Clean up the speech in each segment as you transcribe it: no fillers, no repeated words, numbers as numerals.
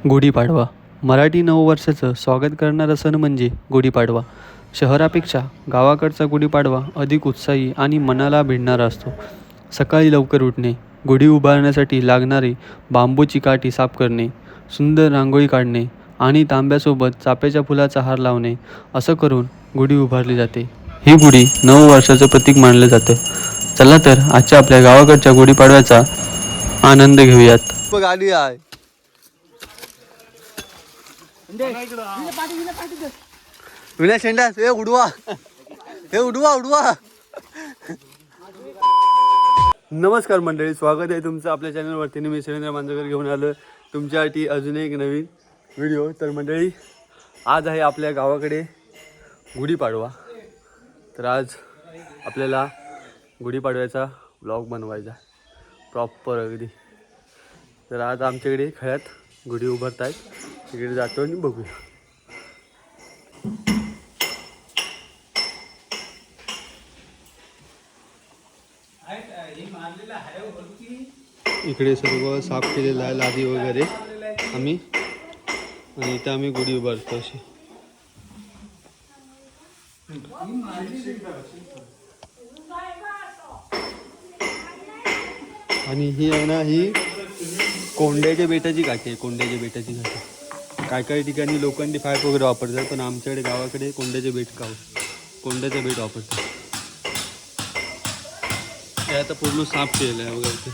गुढीपाडवा मराठी नववर्षाचं स्वागत करणारा सण म्हणजे गुढीपाडवा. शहरापेक्षा गावाकडचा गुढीपाडवा अधिक उत्साही आणि मनाला भिडणारा असतो. सकाळी लवकर उठणे, गुढी उभारण्यासाठी लागणारी बांबूची काठी साफ करणे, सुंदर रांगोळी काढणे आणि तांब्यासोबत चाफ्याच्या फुलाचा हार लावणे असं करून गुढी उभारली जाते. ही गुढी नववर्षाचं प्रतीक मानलं जातं. चला तर आजच्या आपल्या गावाकडच्या गुढीपाडव्याचा आनंद घेऊयात. गाडी आहे विनय शेंडास हे उडवा उडवा. नमस्कार मंडळी, स्वागत आहे तुमचं आपल्या चॅनलवरती. मी सुरेंद्र मांजरेकर घेऊन आलो तुमच्यासाठी अजून एक नवीन व्हिडिओ. तर मंडळी, आज आहे आपल्या गावाकडे गुढीपाडवा. तर आज आपल्याला गुढीपाडव्याचा व्लॉग बनवायचा प्रॉपर अगदी. तर आज आमच्याकडे खळ्यात गुढी उभारत आहेत, तिकडे जातो आणि बघूया. इकडे सर्व साफ केलेलं आहे, लादी वगैरे आम्ही, आणि इथं आम्ही गुढी उभारतो अशी. आणि ही आहे ना, ही कोंड्याच्या बेटाची काठी आहे. कोंड्याच्या बेटाची काठी काय काही ठिकाणी लोखंडी पाईप वगैरे वापरतात, पण आमच्याकडे गावाकडे कोंड्याचे बेट कोंड्याचा बेट वापरतात. हे आता पूर्ण साफ केलेलं आहे वगैरे.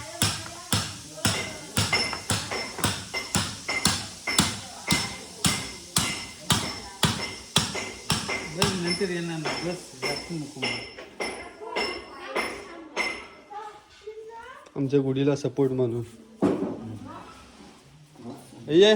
आमच्या गुढीला सपोर्ट म्हणून ये.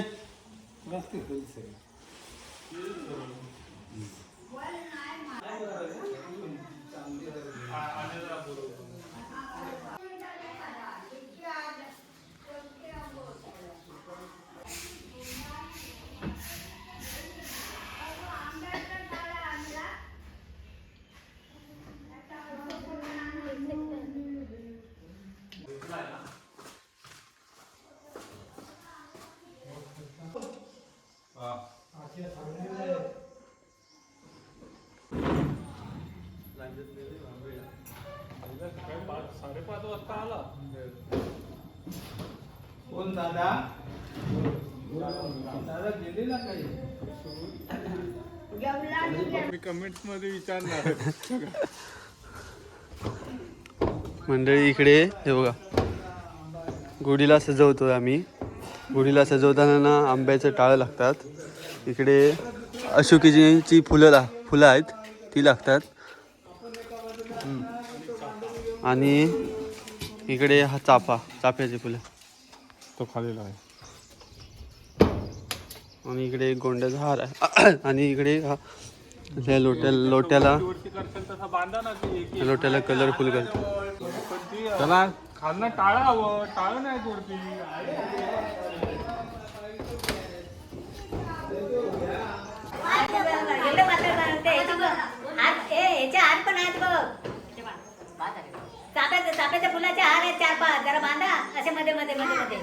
साडेपाच वाजता आला कोण दादा? दादा गेलेला काही मी कमेंट्स मध्ये विचारणार. मंडळी, इकडे हे बघा, गुढीला सजवतोय आम्ही. गुढीला सजवताना ना आंब्याचं टाळं लागतात. इकडे अशोकीची फुलं आहेत, ती लागतात. आणि इकडे हा चाफ्याची फुलं तो खालेला आहे. आणि इकडे एक गोंड्याचा हार आहे. आणि इकडे हा लोट्याला कलरफुल करतात. त्याला खालनं टाळं हवं, टाळं नाही जोडती. चाफ्याच्या फुलाचे हार आहेत 4-5, जरा बांधा असे मध्ये मध्ये मध्ये मध्ये.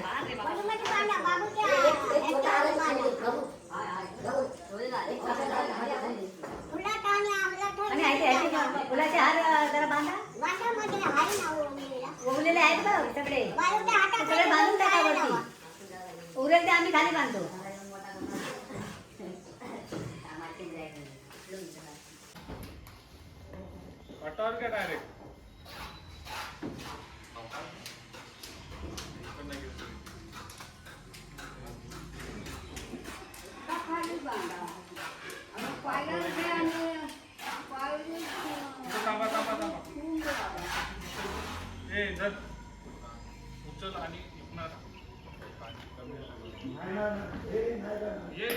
फुलाचे हार जरा बांधा. उरलेले आहेत बघ सगळे, सगळे बांधून टाका वरती. उरेल ते आम्ही खाली बांधतो. वाटावर का डायरेक्ट उचल आणि ये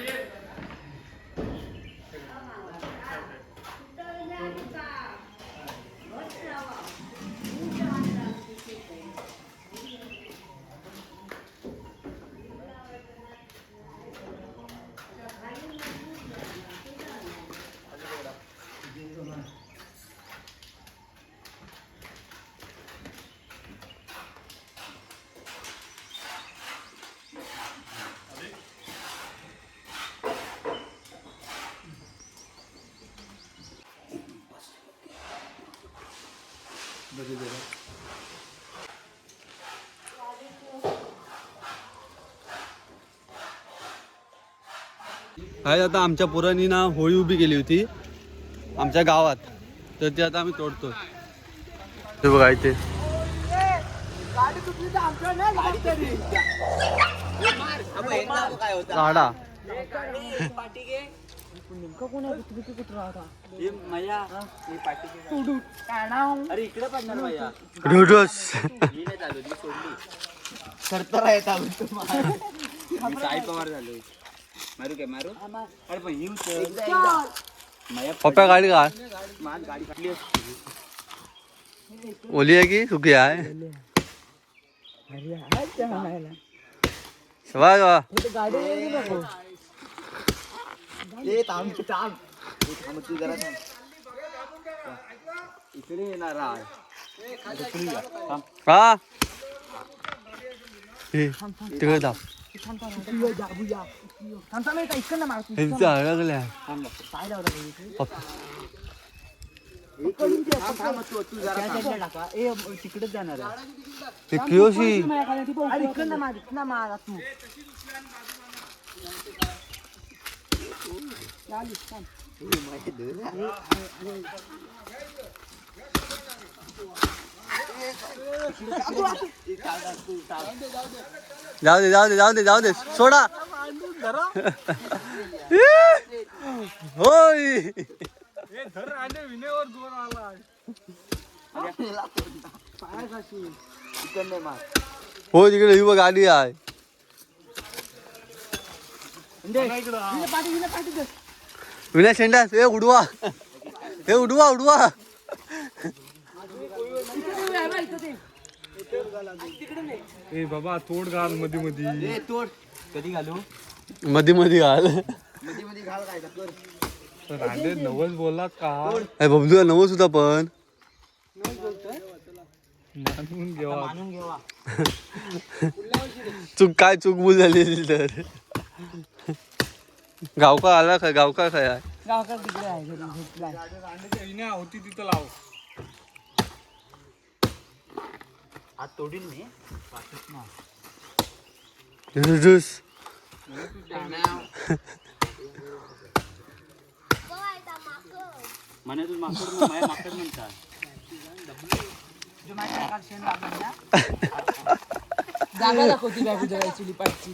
काय आता आमच्या पोरांनी ना होळी उभी केली होती आमच्या गावात, तर ते आता आम्ही तोडतोय. ते बघा इथे गाडा ढोढोस. साई पवार झालो मारू काय मारू अरे पण ही पप्पा गाडी का गाडी काढली ओली आहे की सुकी आहे? वा वा. इकडे येणार हा तिकडे जाऊ. ह्यांचं अडकल्या तिकडेच जाणार ते कियोशी जाऊ दे जाऊ दे जाऊ दे जाऊ दे सोडा. होय हो तिकडे ही बघ गाडी आहे. विनायक शेंडास हे उडवा, हे उडवा उडवा. ए बाबा तोड घाल मध्ये मध्ये तोड कधी घालू मध्ये मध्ये घाल. रांडे नवस बोलला का बबलू नवं सुद्धा पण मानून घेवा चूक काय चूक भूल झाली असेल तर. गावका आला काय गावका काय आहे? होती तिथं लाव हात तोडील मी ज्यूस. म्हणे तू माकड माकड म्हणता जागा दाखवती बाबू जगायची लिपाटची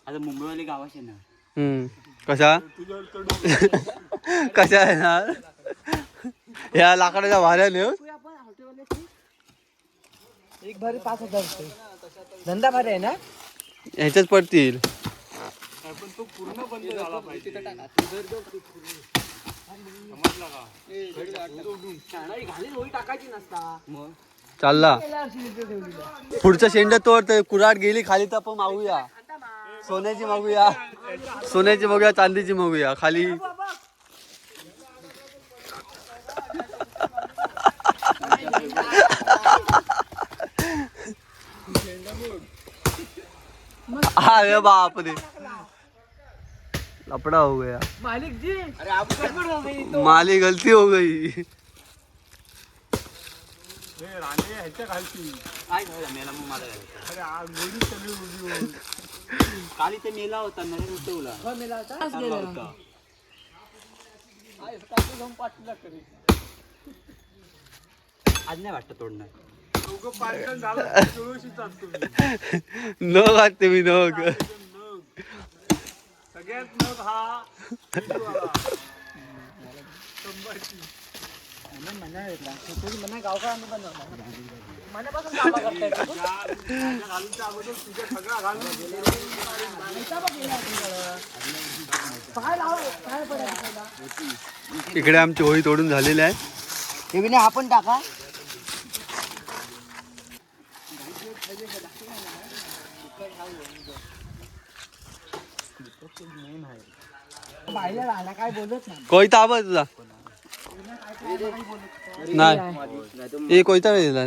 आता मुंबईवाले गावाचे ना कशा कशा आहे ना या लाकडाच्या भाऱ्याने एक भारी 5,000 रुपये धंदा भारी आहे ना. ह्याच्याच पडतील. पण तो पूर्ण बंद झाला पाहिजे टाकायची नसता चालला पुढचं शेंड तोड. कुऱ्हाड गेली खाली तर आपण मागूया सोन्याची, मागूया सोन्याची, मागूया चांदीची, मागूया खाली. अरे बाप रे लपड़ा हो गया मालिक जी. अरे आप गड़बड़ हो गई तो माली गलती हो गई. रांडे ह्याच्या खालची काय झालं मेला मग मला अरे आज गोडी सगळी उभी होऊन काली ते मेला होता नरेंद्र उठवला हो मेला होता आज गेला होता. आज नाही वाटतं तोडणार. दोघं पालटण झालं चुळूशीच असतो न वाटते मी नग सगळ्यात मग हा मना गावका मनापासून कामा करताय घालूनच्या अगोदर तुझ्या सगळा घालून काय लावा काय पडायचं. इकडे आमची होळी तोडून झालेली आहे. हे बिने आपण टाका बाहेर राहिला काय बोलत नाही. कोयता आबा तुझा नाही कोयता नाही दिला